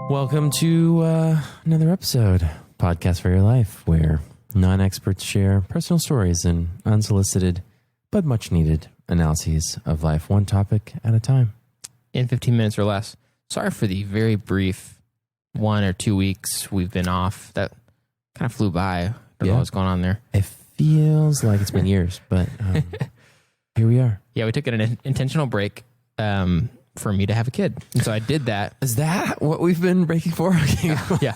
Welcome to another episode, Podcast for Your Life, where non-experts share personal stories and unsolicited but much needed analyses of life, one topic at a time. In 15 minutes or less. Sorry for the very brief 1 or 2 weeks we've been off. That kind of flew by. I don't know what's going on there. It feels like it's been years, but here we are. Yeah, we took an intentional break for me to have a kid. And so I did that. Is that what we've been breaking for? Yeah.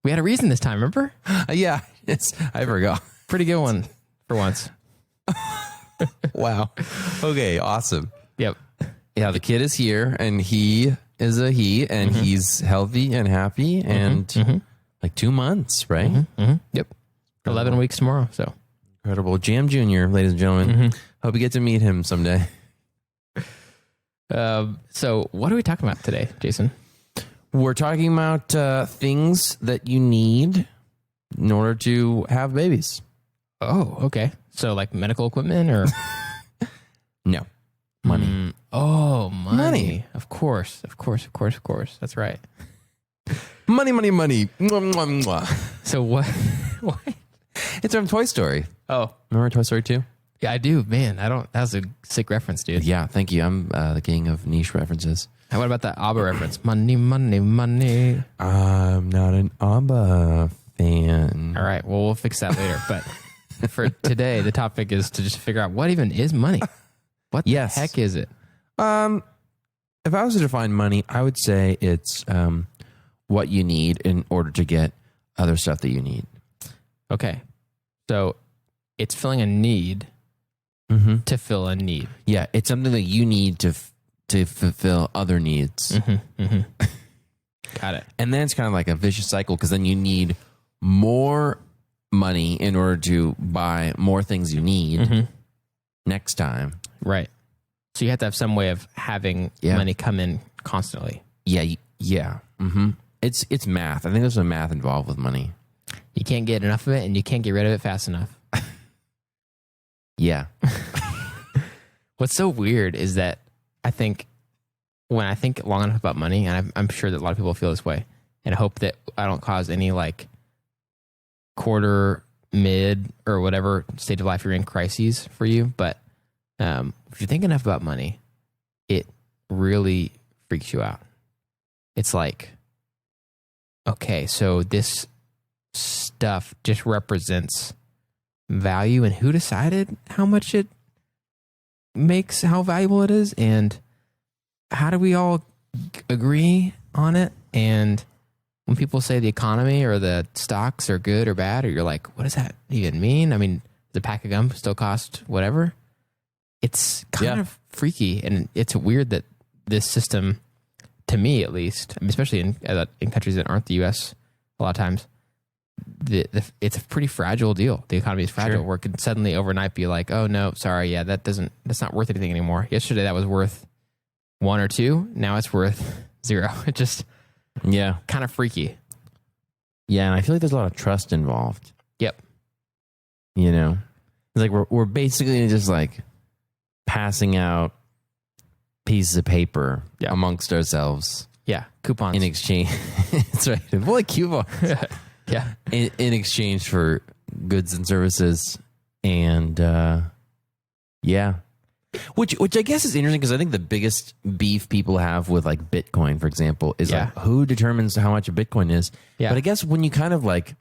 We had a reason this time, remember? Yeah, I forgot. Pretty good one for once. Wow. Okay, awesome. Yep. Yeah, the kid is here, and he is a he, and he's healthy and happy, and like 2 months, right? Yep. 11 weeks tomorrow, so. Incredible. Jam Jr., ladies and gentlemen. Hope you get to meet him someday. So what are we talking about today, Jason? We're talking about things that you need in order to have babies. Oh, okay. So like medical equipment or? No. Money. Money. Of course. That's right. Money. Mwah, mwah, mwah. So what? It's from Toy Story. Oh. Remember Toy Story 2? Yeah, I do. Man, that was a sick reference, dude. Yeah, thank you. I'm the king of niche references. And what about that ABBA reference? Money, money, money. I'm not an ABBA fan. All right, well, we'll fix that later. But for today, the topic is to just figure out what even is money. What the heck is it? If I was to define money, I would say it's what you need in order to get other stuff that you need. Okay. So it's filling a need to fill a need. Yeah, it's something that you need to fulfill other needs. Got it. And then it's kind of like a vicious cycle because then you need more money in order to buy more things you need next time. Right. So you have to have some way of having money come in constantly. Yeah. It's math. I think there's some math involved with money. You can't get enough of it and you can't get rid of it fast enough. Yeah. What's so weird is that I think when I think long enough about money, and I'm sure that a lot of people feel this way, and I hope that I don't cause any like quarter, mid, or whatever stage of life you're in crises for you. But if you think enough about money, it really freaks you out. It's like, okay, so this stuff just represents value, and who decided how much it makes, how valuable it is, and how do we all agree on it? And when people say the economy or the stocks are good or bad, or you're like, what does that even mean? I mean, the pack of gum still cost whatever. It's kind of freaky, and it's weird that this system, to me at least, especially in countries that aren't the U.S. a lot of times, it's a pretty fragile deal. The economy is fragile, where it could suddenly overnight be like, oh no, sorry, yeah, that's not worth anything anymore. Yesterday that was worth 1 or 2. Now it's worth 0. It just kind of freaky. Yeah, and I feel like there's a lot of trust involved. Yep. You know, it's like we're basically just like passing out pieces of paper amongst ourselves. Yeah, coupons in exchange. That's right. Well, like coupons. Yeah. In exchange for goods and services. And which I guess is interesting because I think the biggest beef people have with like Bitcoin, for example, is like who determines how much a Bitcoin is. Yeah. But I guess when you kind of like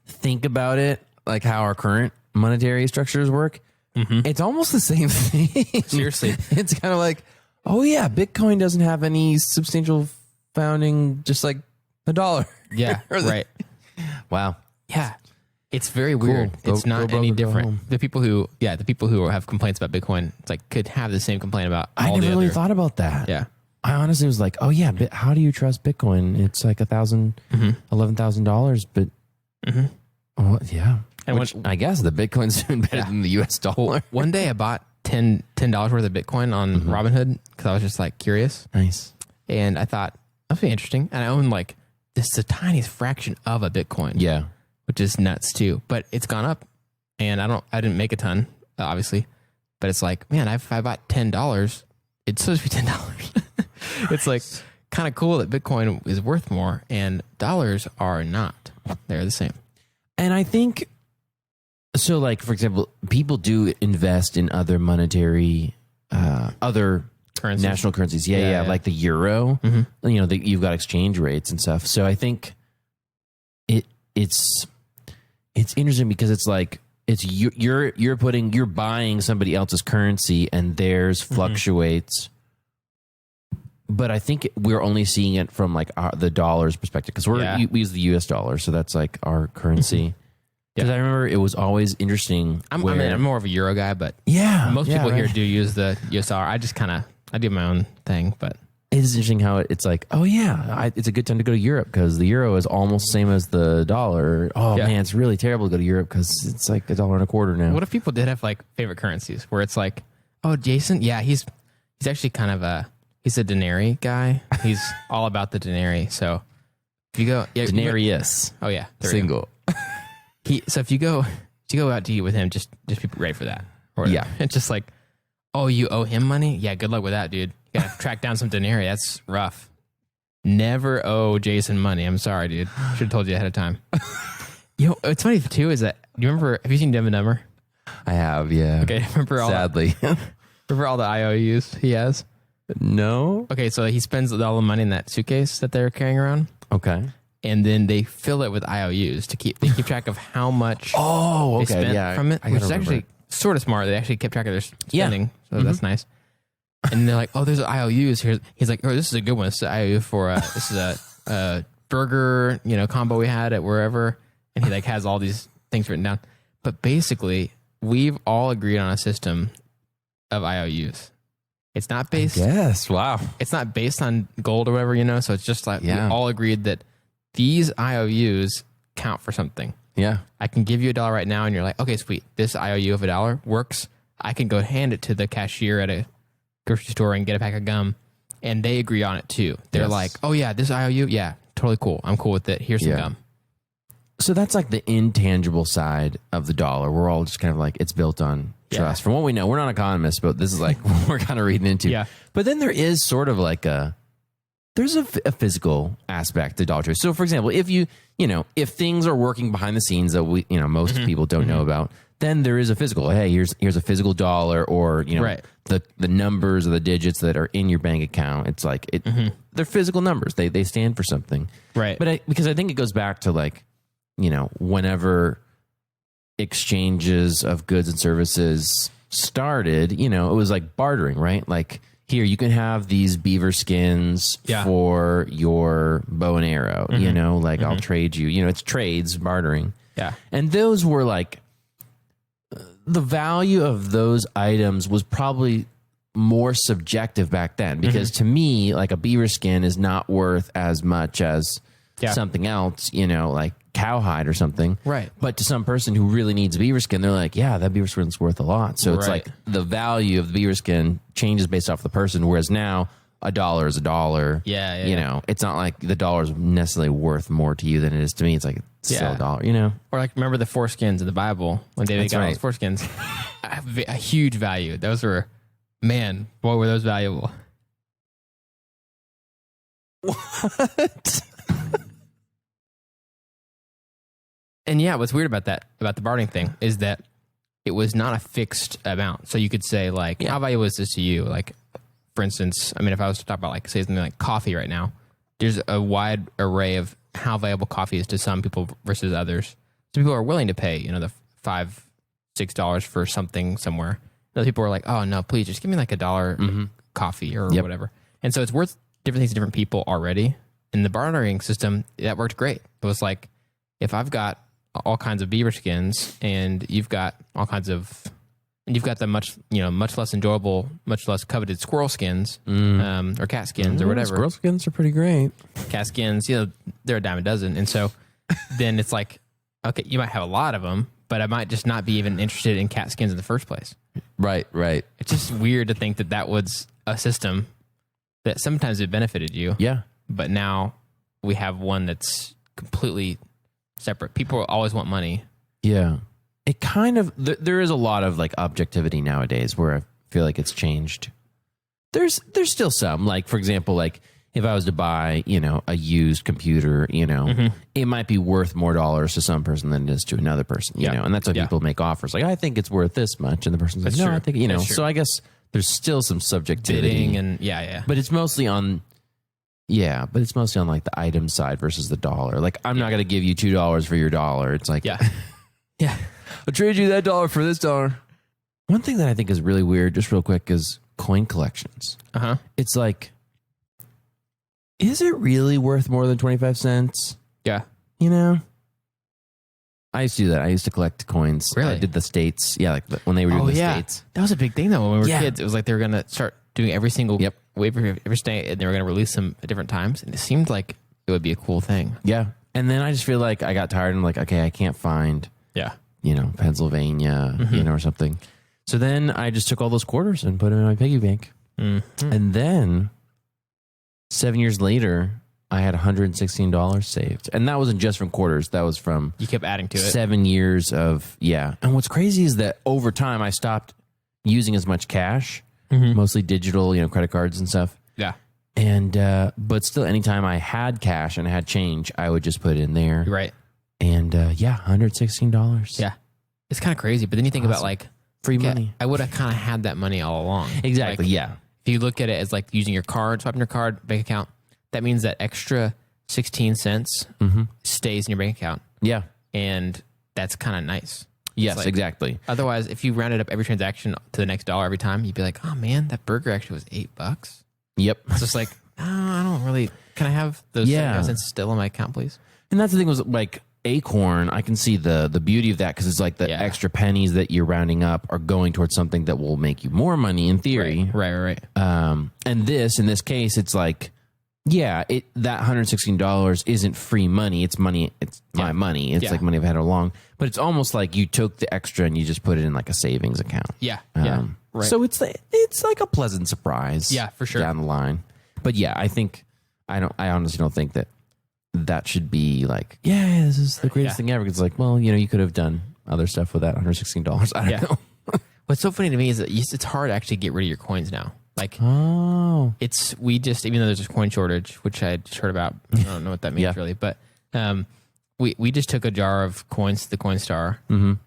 think about it, like how our current monetary structures work, it's almost the same thing. Seriously. It's kind of like, oh yeah, Bitcoin doesn't have any substantial founding, just like $1. Yeah, right. Wow. Yeah. It's very weird. It's not any different. The people who have complaints about Bitcoin, it's like could have the same complaint about all the other. I never really thought about that. Yeah. I honestly was like, oh yeah, but how do you trust Bitcoin? It's like $11,000, but yeah. And I guess the Bitcoin's doing better than the US dollar. Well, one day I bought $10 worth of Bitcoin on Robinhood because I was just like curious. Nice. And I thought, that'd be interesting. And I own like this is the tiniest fraction of a Bitcoin. Yeah. Which is nuts too. But it's gone up. And I didn't make a ton, obviously. But it's like, man, if I bought $10, it's supposed to be $10. It's like kind of cool that Bitcoin is worth more and dollars are not. They're the same. And I think, so like, for example, people do invest in other monetary, other Currencies. national currencies. Yeah. Like the euro, you know, you've got exchange rates and stuff. So I think it's interesting because it's like, you're buying somebody else's currency and theirs fluctuates. But I think we're only seeing it from like the dollar's perspective because we use the US dollar, so that's like our currency. Because I remember it was always interesting. I'm more of a euro guy, but most people here do use the US dollar. I just I do my own thing, but it is interesting how it's like, oh yeah, it's a good time to go to Europe because the euro is almost the same as the dollar. Oh man, it's really terrible to go to Europe because it's like $1.25 now. What if people did have like favorite currencies where it's like, oh, Jason, he's actually kind of he's a denarii guy. He's all about the denarii. So if you go denarius, oh yeah, single. So if you go out to eat with him, just be ready for that. Or yeah, it's just like, oh, you owe him money? Yeah, good luck with that, dude. You gotta track down some denarii. That's rough. Never owe Jason money. I'm sorry, dude. Should have told you ahead of time. You know, what's funny too is that, do you remember, have you seen Dumb and Dumber? I have, yeah. Okay, remember all the IOUs he has? No. Okay, so he spends all the money in that suitcase that they're carrying around. Okay. And then they fill it with IOUs to keep track of how much they spent from it, which is actually sort of smart. They actually kept track of their spending, so that's nice. And they're like, oh, there's IOUs here. He's like, oh, this is a good one. It's an IOU for this is a burger, combo we had at wherever. And he like has all these things written down. But basically, we've all agreed on a system of IOUs. It's not based. Yes. Wow. It's not based on gold or whatever, So it's just like we all agreed that these IOUs count for something. Yeah. I can give you $1 right now, and you're like, okay, sweet. This IOU of $1 works. I can go hand it to the cashier at a grocery store and get a pack of gum, and they agree on it too. They're like, oh yeah, this IOU, yeah, totally cool. I'm cool with it. Here's some gum. So that's like the intangible side of the dollar. We're all just kind of like, it's built on trust. From what we know, we're not economists, but this is like what we're kind of reading into. Yeah. But then there is sort of like there's a physical aspect to dollar trade. So for example, if things are working behind the scenes that most people don't know about, then there is a physical. Hey, here's a physical dollar, or the numbers or the digits that are in your bank account. It's like they're physical numbers. They stand for something, right? But because I think it goes back to like, whenever exchanges of goods and services started, it was like bartering, right? Like, here you can have these beaver skins for your bow and arrow. I'll trade you. It's trades, bartering. Yeah, and those were like, the value of those items was probably more subjective back then, because to me, like a beaver skin is not worth as much as something else, like cowhide or something. Right. But to some person who really needs a beaver skin, they're like, yeah, that beaver skin's worth a lot. So it's like the value of the beaver skin changes based off the person, whereas now $1 is $1. Yeah. It's not like the dollar is necessarily worth more to you than it is to me. It's like, it's still $1, Or like, remember the foreskins in the Bible when David got all those foreskins? A huge value. Those were, man, boy, were those valuable. What? And what's weird about the bartering thing, is that it was not a fixed amount. So you could say like, how valuable is this to you? Like, for instance, I mean, if I was to talk about like, say something like coffee right now, there's a wide array of how valuable coffee is to some people versus others. Some people are willing to pay, the $5-6 for something somewhere. Other people are like, oh no, please just give me like $1 coffee or whatever. And so it's worth different things to different people already. In the bartering system, that worked great. It was like, if I've got all kinds of beaver skins and you've got the much less enjoyable, much less coveted squirrel skins, or cat skins or whatever. Squirrel skins are pretty great. Cat skins, they're a dime a dozen. And so then it's like, okay, you might have a lot of them, but I might just not be even interested in cat skins in the first place. Right. It's just weird to think that was a system that sometimes it benefited you. Yeah. But now we have one that's completely separate. People always want money. Yeah. It kind of, there is a lot of like objectivity nowadays where I feel like it's changed. There's still some, like, for example, like if I was to buy, a used computer, it might be worth more dollars to some person than it is to another person, you know, and that's why people make offers. Like, I think it's worth this much. And the person's like, no, I think, so I guess there's still some subjectivity. Bidding and But it's mostly on, like the item side versus the dollar. Like, I'm not going to give you $2 for your dollar. It's like, yeah. I'll trade you that dollar for this dollar. One thing that I think is really weird, just real quick, is coin collections. It's like, is it really worth more than 25 cents? Yeah. I used to do that. I used to collect coins. Really? I did the States. Yeah, like when they were doing the States. That was a big thing, though, when we were kids. It was like they were going to start doing every single wave every state, and they were going to release them at different times. And it seemed like it would be a cool thing. Yeah. And then I just feel like I got tired and I'm like, okay, I can't find, Pennsylvania, or something. So then I just took all those quarters and put them in my piggy bank. And then 7 years later, I had $116 saved. And that wasn't just from quarters. That was from... You kept adding to it. 7 years of... Yeah. And what's crazy is that over time, I stopped using as much cash, mostly digital, credit cards and stuff. Yeah. And, but still, anytime I had cash and I had change, I would just put it in there. Right. And, $116. Yeah. It's kind of crazy. But then you think about like... Free money. I would have kind of had that money all along. Exactly, If you look at it as like using your card, swiping your card, bank account, that means that extra 16 cents stays in your bank account. Yeah. And that's kind of nice. Yes, like, exactly. Otherwise, if you rounded up every transaction to the next dollar every time, you'd be like, oh man, that burger actually was $8. Yep. It's just like, oh, I don't really, can I have those 75 cents still in my account, please? And that's the thing was like Acorn, I can see the beauty of that because it's like the extra pennies that you're rounding up are going towards something that will make you more money in theory. Right. And in this case, it's like, that $116 isn't free money. It's money. It's my money. It's like money I've had all along. But it's almost like you took the extra and you just put it in like a savings account. Yeah. Right. So it's like a pleasant surprise. Yeah, for sure. Down the line. But yeah, I honestly don't think that should be like, this is the greatest thing ever. It's like, well, you could have done other stuff with that $116. I don't know. What's so funny to me is that it's hard to actually get rid of your coins now. Like, we just, even though there's a coin shortage, which I just heard about, I don't know what that means really, but we just took a jar of coins to the Coinstar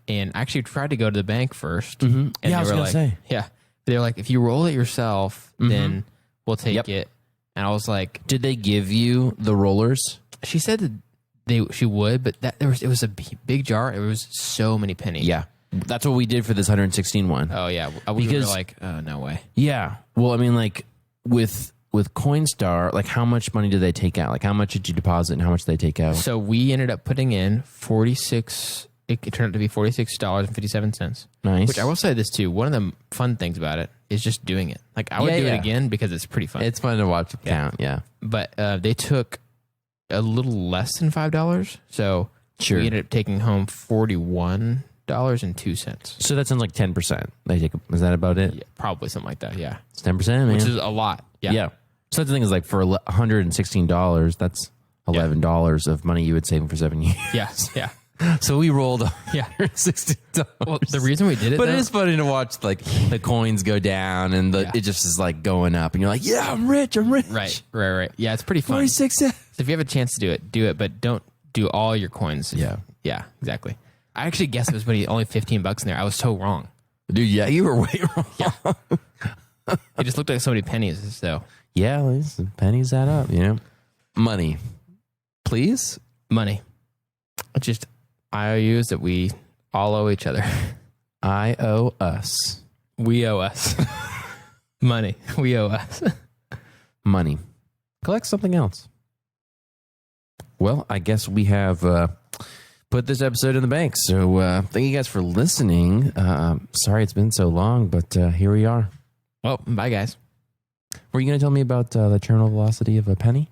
and actually tried to go to the bank first. And I was going to say. Yeah. They're like, if you roll it yourself, then we'll take it. And I was like, did they give you the rollers? She said that she would, but it was a big jar. It was so many pennies. Yeah. That's what we did for this 116 one. Oh, yeah. We were like, oh, no way. Yeah. Well, I mean, like, with Coinstar, like, how much money did they take out? Like, how much did you deposit and how much did they take out? So we ended up putting in it turned out to be $46.57. Nice. Which I will say this, too. One of the fun things about it is just doing it. Like, I would do it again because it's pretty fun. It's fun to watch it count, But they took a little less than $5. So we ended up taking home $41.02. So that sounds like 10%. Is that about it? Yeah, probably something like that. Yeah, it's 10%, man. Which is a lot. Yeah. So the thing is, like, for $116, that's $11 of money you would save for 7 years. Yeah. So we rolled $116. Well, the reason we did it, but it is funny to watch like the coins go down and it just is like going up, and you're like, yeah, I'm rich. Right. Yeah, it's pretty fun. 46 cents. So if you have a chance to do it, but don't do all your coins. Yeah, exactly. I actually guessed it was only $15 in there. I was so wrong, dude. Yeah, you were way wrong. Yeah. It just looked like so many pennies. So the pennies add up. Money, please. Money. Just IOUs that we all owe each other. I owe us. We owe us. Money. We owe us. Money. Collect something else. Well, I guess we have put this episode in the bank. So thank you guys for listening. Sorry it's been so long, but here we are. Well, bye, guys. Were you going to tell me about the terminal velocity of a penny?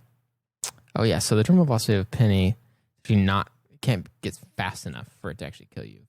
Oh, yeah. So the terminal velocity of a penny, if you're not, can't get fast enough for it to actually kill you.